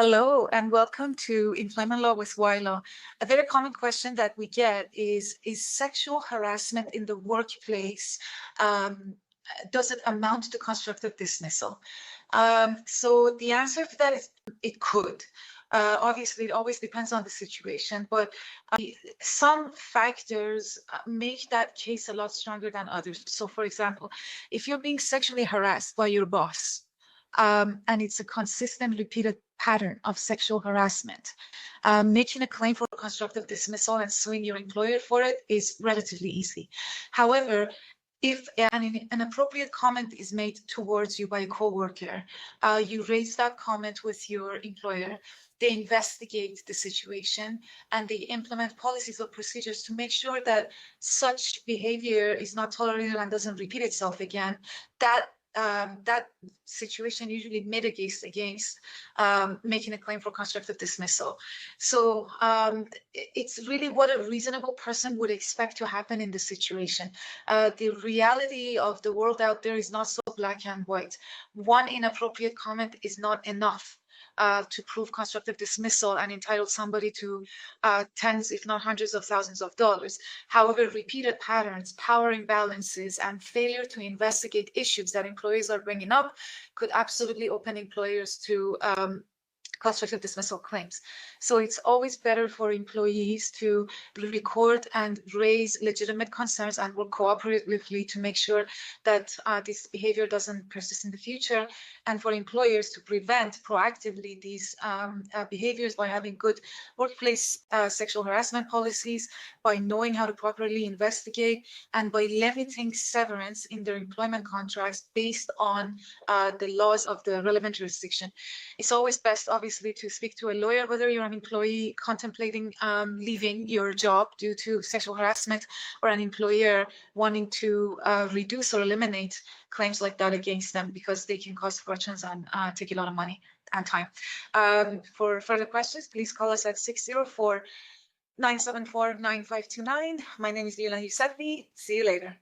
Hello and welcome to Employment Law with YLaw. A very common question that we get is sexual harassment in the workplace, does it amount to constructive dismissal? So the answer to that is it could. Obviously, it always depends on the situation, but some factors make that case a lot stronger than others. So for example, if you're being sexually harassed by your boss, and it's a consistent repeated pattern of sexual harassment, making a claim for constructive dismissal and suing your employer for it is relatively easy. However, if an appropriate comment is made towards you by a coworker, you raise that comment with your employer, they investigate the situation and they implement policies or procedures to make sure that such behavior is not tolerated and doesn't repeat itself again, that situation usually mitigates against making a claim for constructive dismissal. So it's really what a reasonable person would expect to happen in this situation. The reality of the world out there is not so black and white. One inappropriate comment is not enough to prove constructive dismissal and entitle somebody to tens, if not hundreds of thousands of dollars. However, repeated patterns, power imbalances, and failure to investigate issues that employees are bringing up could absolutely open employers to constructive dismissal claims. So it's always better for employees to record and raise legitimate concerns and work cooperatively to make sure that this behavior doesn't persist in the future, and for employers to prevent proactively these behaviors by having good workplace sexual harassment policies, by knowing how to properly investigate, and by limiting severance in their employment contracts based on the laws of the relevant jurisdiction. It's always best, obviously, to speak to a lawyer, whether you're an employee contemplating leaving your job due to sexual harassment, or an employer wanting to reduce or eliminate claims like that against them, because they can cause fortunes and take a lot of money and time. For further questions, please call us at 604-974-9529. My name is Lila Youssefi. See you later.